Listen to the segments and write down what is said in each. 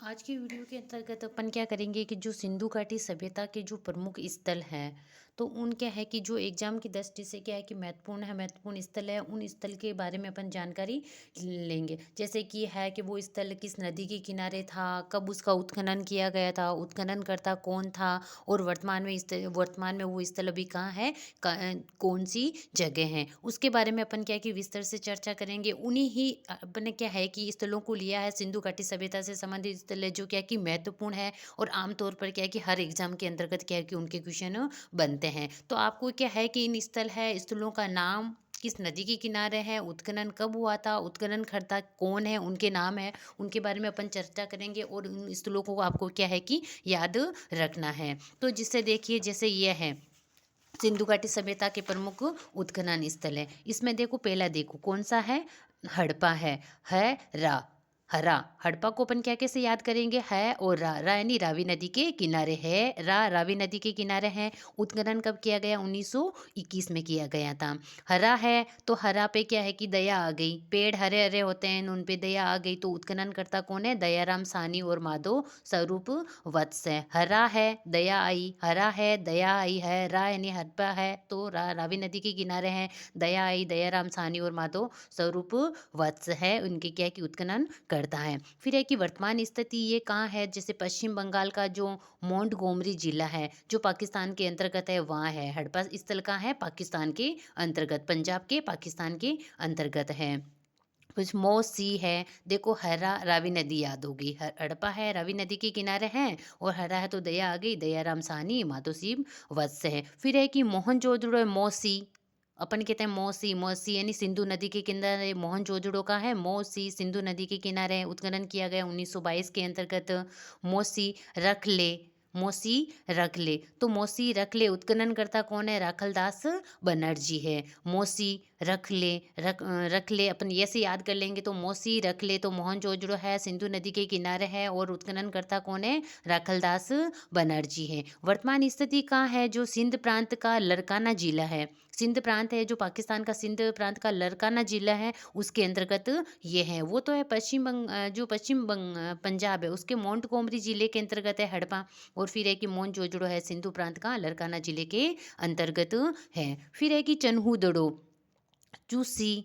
आज की वीडियो के अंतर्गत अपन क्या करेंगे कि जो सिंधु घाटी सभ्यता के जो प्रमुख स्थल हैं, तो उन क्या है कि जो एग्जाम की दृष्टि से क्या है कि महत्वपूर्ण स्थल है, उन स्थल के बारे में अपन जानकारी लेंगे। जैसे कि है कि वो स्थल किस नदी के किनारे था, कब उसका उत्खनन किया गया था, उत्खनन करता कौन था, और वर्तमान में वो स्थल अभी कहाँ है, कौन सी जगह है, उसके बारे में अपन क्या है कि विस्तार से चर्चा करेंगे। उन्हीं ही अपन ने क्या है कि स्थलों को लिया है, सिंधु घाटी सभ्यता से संबंधित स्थल है जो क्या है कि महत्वपूर्ण है, और आमतौर पर क्या है कि हर एग्जाम के अंतर्गत क्या है कि उनके क्वेश्चन बनते हैं। तो आपको क्या है कि इन स्थलों का नाम, किस नदी के किनारे है, उत्खनन कब हुआ था, उत्खनन करता कौन है, उनके नाम है, उनके बारे में अपन चर्चा करेंगे, और उन स्थलों को आपको क्या है कि याद रखना है। तो जिससे देखिए, जैसे ये है सिंधु घाटी सभ्यता के प्रमुख उत्खनन स्थल है। इसमें देखो, पहला देखो कौन सा है, हड़प्पा है रा, हरा। हड़प्पा को अपन क्या कैसे याद करेंगे, है और रा यानी रावी नदी के किनारे है, रावी नदी के किनारे है। उत्खनन कब किया गया, 1921 में किया गया था। हरा है तो हरा पे क्या है कि दया आ गई, पेड़ हरे हरे होते हैं, उन पे दया आ गई, तो उत्खनन करता कौन है, दयाराम साहनी और माधव स्वरूप वत्स है। हरा है, दया आई, हरा है, दया आई है, यानी हड़प्पा है तो रावी नदी के किनारे है, दया आई, दयाराम साहनी और माधव स्वरूप वत्स है, उनके क्या है कि उत्खनन करता है। फिर है कि वर्तमान स्थिति ये कहाँ है, जैसे पश्चिम बंगाल का जो मोंटगोमरी जिला है जो पाकिस्तान के अंतर्गत है, वहाँ है। हड़प्पा स्थल कहाँ है, पाकिस्तान के अंतर्गत, पंजाब के पाकिस्तान के अंतर्गत है। कुछ मौसी है, देखो हरा रावी नदी याद होगी, हड़प्पा है रावी नदी के किनारे हैं, और हरा है तो दया आ गई, दयाराम साहनी माधोसिब वत्स है। फिर है कि मोहनजोदड़ो, मौसी, अपन कहते हैं मौसी, मौसी यानी सिंधु नदी के किनारे, मोहनजोदड़ो का है, मौसी सिंधु नदी के किनारे है, उत्खनन किया गया 1922 के अंतर्गत। मौसी रख ले, मौसी रख ले, तो मौसी रख ले उत्खनन करता कौन है, राखलदास बनर्जी है। मौसी रख ले अपन ऐसे याद कर लेंगे, तो मौसी रख ले तो मोहनजोदड़ो है, सिंधु नदी के किनारे है, और उत्खनन करता कौन है, राखलदास बनर्जी है। वर्तमान स्थिति कहाँ है, जो सिंध प्रांत का लरकाना जिला है, सिंध प्रांत है जो पाकिस्तान का सिंध प्रांत का लरकाना जिला है, उसके अंतर्गत ये है। वो तो है जो पंजाब है, उसके मोंटगोमरी जिले के अंतर्गत है हड़प्पा। और फिर है कि मोहनजोदड़ो है सिंधु प्रांत का लरकाना जिले के अंतर्गत है। फिर है कि चूसी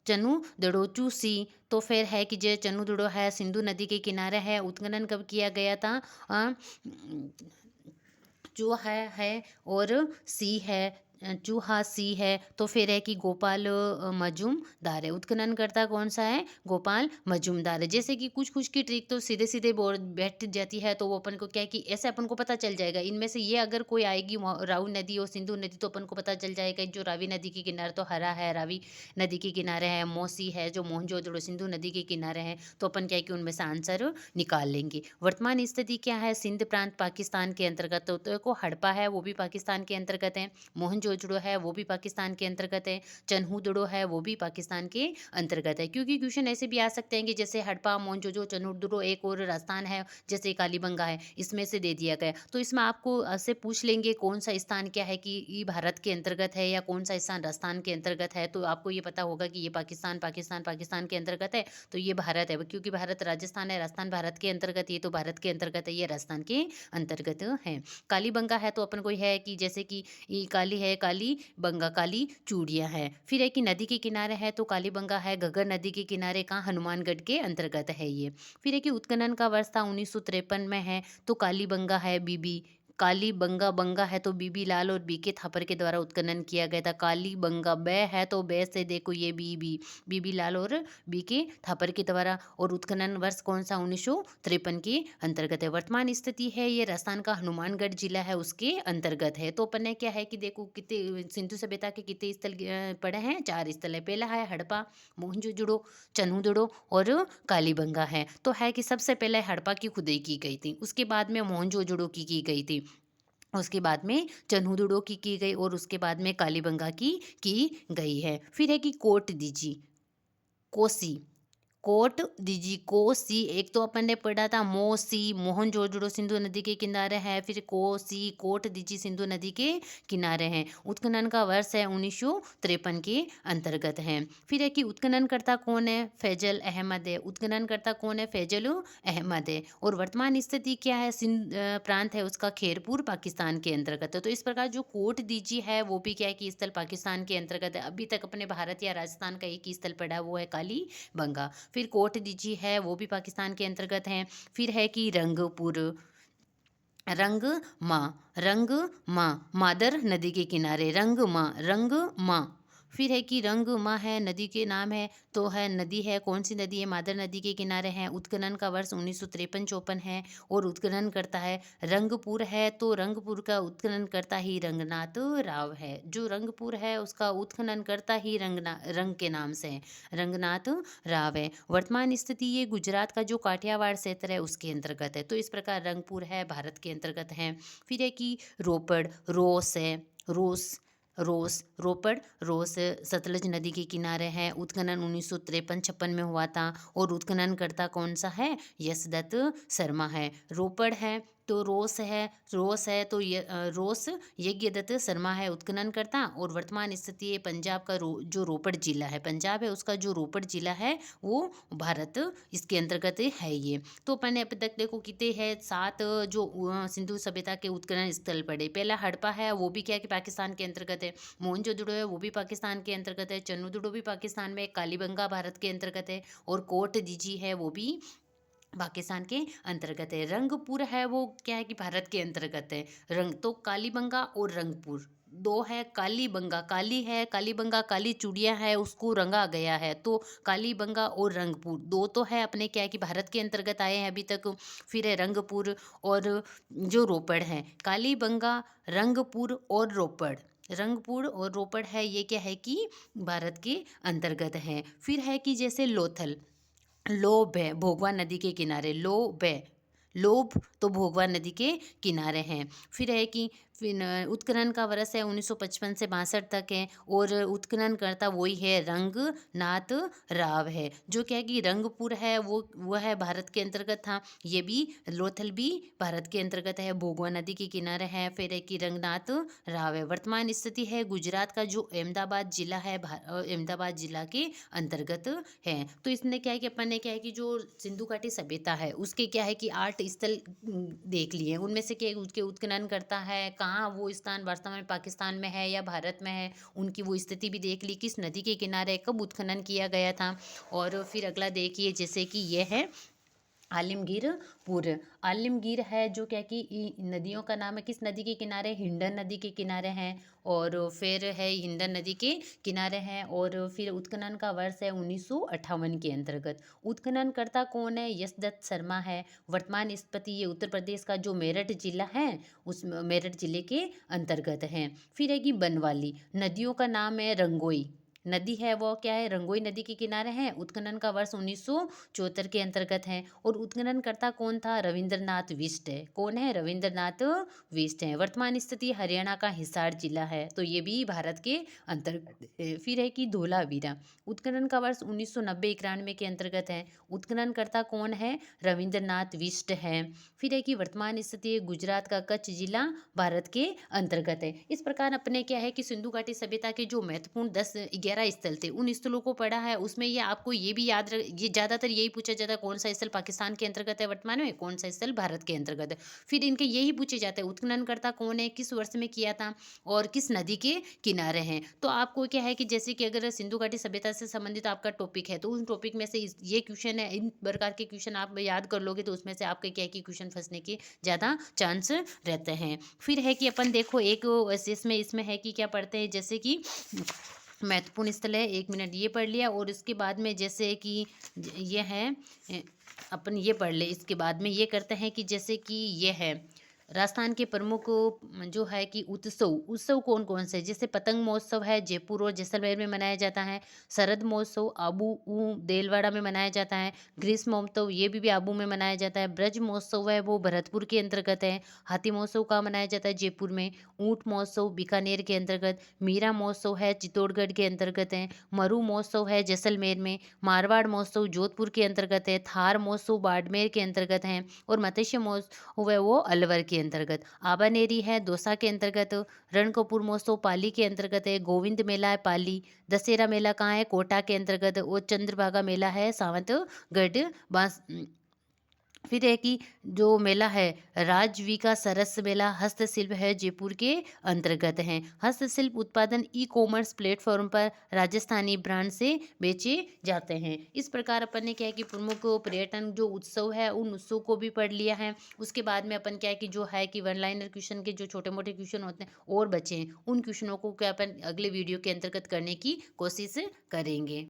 चनु दड़ो चूसी, तो फिर है कि जो चनु दड़ो है सिंधु नदी के किनारे है, उत्खनन कब किया गया था, जो है और सी है, चूहा सी है, तो फिर है कि गोपाल मजूमदार है। उत्खनन करता कौन सा है, गोपाल मजूमदार है। जैसे कि कुछ कुछ की ट्रिक तो सीधे सीधे बोर्ड बैठ जाती है, तो वो अपन को क्या है कि ऐसे अपन को पता चल जाएगा, इनमें से ये अगर कोई आएगी रावी नदी और सिंधु नदी, तो अपन को पता चल जाएगा जो रावी नदी के किनारे तो हरा है, रावी नदी के किनारे है, मौसी है जो मोहनजोदड़ो सिंधु नदी के किनारे है, तो अपन क्या है कि उनमें से आंसर निकाल लेंगे। वर्तमान स्थिति क्या है, सिंध प्रांत पाकिस्तान के अंतर्गत, तो देखो हड़प्पा है वो भी पाकिस्तान के अंतर्गत है, मोहनजोदड़ो है वो भी पाकिस्तान के अंतर्गत है, चन्हूदड़ो है वो भी पाकिस्तान के अंतर्गत है। क्योंकि क्वेश्चन ऐसे भी आ सकते हैं कि जैसे हड़प्पा, मोहनजोदड़ो, चन्हूदड़ो, एक और राजस्थान है जैसे कालीबंगा है, इसमें से दे दिया गया, तो इसमें आपको से पूछ लेंगे कौन सा स्थान क्या है कि ये भारत के अंतर्गत है या कौन सा स्थान राजस्थान के अंतर्गत है, तो आपको ये पता होगा कि ये पाकिस्तान के अंतर्गत है, तो ये भारत है, क्योंकि भारत राजस्थान है, राजस्थान भारत के अंतर्गत, ये तो भारत के अंतर्गत है, ये राजस्थान के अंतर्गत है। कालीबंगा है तो अपन को है कि जैसे कि ये काली है, काली बंगा, काली चूड़ियाँ है। फिर है कि नदी के किनारे है तो कालीबंगा है, घग्गर नदी के किनारे का हनुमानगढ़ के अंतर्गत है ये। फिर है कि उत्खनन का वर्ष था 1953 में है, तो कालीबंगा है बीबी, काली बंगा, बंगा है तो बीबी लाल और बीके थापर के द्वारा उत्खनन किया गया था। काली बंगा बै है तो बै से देखो ये बीबी लाल और बीके थापर के द्वारा, और उत्खनन वर्ष कौन सा, 1953 के अंतर्गत है। वर्तमान स्थिति है ये राजस्थान का हनुमानगढ़ जिला है उसके अंतर्गत है। तो अपन ने क्या है कि देखो कितने सिंधु सभ्यता के कितने स्थल पड़े हैं, 4 स्थल है। पहला है हड़प्पा, मोहनजोदड़ो, चन्हूदड़ो और कालीबंगा है। तो है कि सबसे पहले हड़प्पा की खुदाई की गई थी, उसके बाद में मोहनजोदड़ो की गई थी, उसके बाद में चन्हूदड़ो की गई, और उसके बाद में कालीबंगा की गई है। फिर है कि कोट दीजी, कोसी, कोट दीजिए कोसी, एक तो अपन ने पढ़ा था मोसी, मोहनजोदड़ो सिंधु नदी के किनारे है, फिर कोसी कोट दीजिए सिंधु नदी के किनारे हैं। उत्खनन का वर्ष है 1953 के अंतर्गत है। फिर है कि उत्खननकर्ता कौन है, फैजल अहमद है। उत्खननकर्ता कौन है, फैजल अहमद है। और वर्तमान स्थिति क्या है, सिंध प्रांत है उसका खैरपुर पाकिस्तान के अंतर्गत है। तो इस प्रकार जो कोट दीजिए है वो भी क्या है कि स्थल पाकिस्तान के अंतर्गत है। अभी तक अपने भारत या राजस्थान का एक ही स्थल पड़ा वो है कालीबंगा। फिर कोट दीजिए है वो भी पाकिस्तान के अंतर्गत है। फिर है कि रंगपुर, रंग माँ मादर नदी के किनारे, रंग माँ। फिर है कि रंग माँ है नदी के नाम है, तो है नदी है, कौन सी नदी है, मादर नदी के किनारे है। उत्खनन का वर्ष 1953-54 है। और उत्खनन करता है रंगपुर है, तो रंगपुर का उत्खनन करता ही रंगनाथ राव है। जो रंगपुर है उसका उत्खनन करता ही रंग के नाम से है, रंगनाथ राव है। वर्तमान स्थिति ये गुजरात का जो काठियावाड़ क्षेत्र है उसके अंतर्गत है। तो इस प्रकार रंगपुर है भारत के अंतर्गत है। फिर है कि रोपड़, रोस है, रोपड़ रोस सतलज नदी के किनारे है। उत्खनन 1953-56 में हुआ था। और उत्खनन करता कौन सा है, यशदत्त शर्मा है। रोपड़ है तो रोस है तो ये रोस यज्ञदत्त शर्मा है उत्खनन करता। और वर्तमान स्थिति है पंजाब का जो रोपड़ जिला है, पंजाब है उसका जो रोपड़ जिला है वो भारत इसके अंतर्गत है ये। तो अपन ने अब तक देखो कितने हैं, 7 जो सिंधु सभ्यता के उत्खनन स्थल पड़े। पहला हड़प्पा है वो भी क्या है कि पाकिस्तान के अंतर्गत है। मोहनजोदड़ो है वो भी पाकिस्तान के अंतर्गत है। चन्नूदुडो भी पाकिस्तान में, कालीबंगा भारत के अंतर्गत है। और कोट दीजी है वो भी पाकिस्तान के अंतर्गत है। रंगपुर है वो क्या है कि भारत के अंतर्गत है। रंग तो कालीबंगा और रंगपुर दो है। कालीबंगा काली है, कालीबंगा काली चूड़िया है उसको रंगा गया है। तो कालीबंगा और रंगपुर दो तो है अपने क्या है कि भारत के अंतर्गत आए हैं अभी तक। फिर है रंगपुर और जो रोपड़ है, कालीबंगा, रंगपुर और रोपड़, रंगपुर और रोपड़ है ये क्या है कि भारत के अंतर्गत है। फिर है कि जैसे लोथल, लोभ है भोगवा नदी के किनारे, लोभ तो भोगवा नदी के किनारे हैं। फिर है कि फिर उत्खनन का वर्ष है 1955 से 62 तक है। और उत्खनन करता वही है रंगनाथ राव है। जो क्या है कि रंगपुर है वो है भारत के अंतर्गत था। ये भी लोथल भी भारत के अंतर्गत है, भोगवा नदी के किनारे है। फिर है कि रंगनाथ राव है। वर्तमान स्थिति है गुजरात का जो अहमदाबाद जिला है, अहमदाबाद जिला के अंतर्गत है। तो इसने क्या है कि अपन ने क्या है कि जो सिंधु घाटी सभ्यता है उसके क्या है कि 8 स्थल देख लिए। उनमें से क्या उसके उत्खनन करता है, कहाँ वो स्थान वास्तव में पाकिस्तान में है या भारत में है, उनकी वो स्थिति भी देख ली, किस नदी के किनारे कब उत्खनन किया गया था। और फिर अगला देखिए जैसे कि ये है आलमगीरपुर, आलमगीर है जो क्या कि नदियों का नाम है, किस नदी के किनारे, हिंडन नदी के किनारे हैं। और फिर है हिंडन नदी के किनारे हैं। और फिर उत्खनन का वर्ष है 1958 के अंतर्गत। उत्खनन करता कौन है, यशदत्त शर्मा है। वर्तमान स्थिति ये उत्तर प्रदेश का जो मेरठ जिला है उस मेरठ जिले के अंतर्गत है। फिर है कि बनवाली, नदियों का नाम है रंगोई, नदी है वो क्या है, रंगोई नदी के किनारे है। उत्खनन का वर्ष 1974 के अंतर्गत है। और उत्खनन करता कौन था, रविंद्रनाथ बिष्ट है। कौन है, रविंद्रनाथ बिष्ट है। वर्तमान स्थिति हरियाणा का हिसार जिला है, तो ये भी भारत के अंतर्गत है। फिर है कि धोलावीरा, उत्खनन का वर्ष 1990-91 के अंतर्गत है। उत्खनन करता कौन है, रविंद्रनाथ बिष्ट है। फिर है कि वर्तमान स्थिति गुजरात का कच्छ जिला भारत के अंतर्गत है। इस प्रकार अपने क्या है कि सिंधु घाटी सभ्यता के जो महत्वपूर्ण 10-11 स्थल थे उन स्थलों को पढ़ा है। उसमें ये आपको ये भी याद रख, ये ज़्यादातर यही पूछा जाता है कौन सा स्थल पाकिस्तान के अंतर्गत है वर्तमान में, कौन सा स्थल भारत के अंतर्गत है। फिर इनके यही पूछे जाते हैं उत्खनन करता कौन है, किस वर्ष में किया था और किस नदी के किनारे हैं। तो आपको क्या है कि जैसे कि अगर सिंधु घाटी सभ्यता से संबंधित आपका टॉपिक है तो उन टॉपिक में से ये क्वेश्चन है, इन प्रकार के क्वेश्चन आप याद कर लोगे तो उसमें से आपके क्या है कि क्वेश्चन फंसने के ज़्यादा चांस रहते हैं। फिर है कि अपन देखो एक इसमें है कि क्या पढ़ते हैं, जैसे कि महत्वपूर्ण स्थल है, 1 मिनट ये पढ़ लिया। और उसके बाद में जैसे कि ये है अपन ये पढ़ ले, इसके बाद में ये करते हैं कि जैसे कि ये है राजस्थान के प्रमुख जो है कि उत्सव उत्सव कौन कौन से, जैसे पतंग महोत्सव है जयपुर और जैसलमेर में मनाया जाता है। शरद महोत्सव आबू देलवाड़ा में मनाया जाता है। ग्रीष्म महोत्सव ये भी आबू में मनाया जाता है। ब्रज महोत्सव है वो भरतपुर के अंतर्गत है। हाथी महोत्सव का मनाया जाता है जयपुर में। ऊंट महोत्सव बीकानेर के अंतर्गत। मीरा महोत्सव है चित्तौड़गढ़ के अंतर्गत है। मरु महोत्सव है जैसलमेर में। मारवाड़ महोत्सव जोधपुर के अंतर्गत है। थार महोत्सव बाड़मेर के अंतर्गत है। और मत्स्य महोत्सव हुआ वो अलवर के अंतर्गत। आबानेरी है दौसा के अंतर्गत। रणकपुर महोत्सव पाली के अंतर्गत है। गोविंद मेला है पाली। दशहरा मेला कहाँ है, कोटा के अंतर्गत। और चंद्रभागा मेला है सावंतगढ़ बांस। फिर है कि जो मेला है राजवी का सरस मेला हस्तशिल्प है जयपुर के अंतर्गत है। हस्तशिल्प उत्पादन ई कॉमर्स प्लेटफॉर्म पर राजस्थानी ब्रांड से बेचे जाते हैं। इस प्रकार अपन ने क्या है कि प्रमुख पर्यटन जो उत्सव है उन उत्सव को भी पढ़ लिया है। उसके बाद में अपन क्या है कि जो है कि वन लाइनर क्वेश्चन के जो छोटे मोटे क्वेश्चन होते हैं और बचे हैं, उन क्वेश्चनों को क्या अपन अगले वीडियो के अंतर्गत करने की कोशिश करेंगे।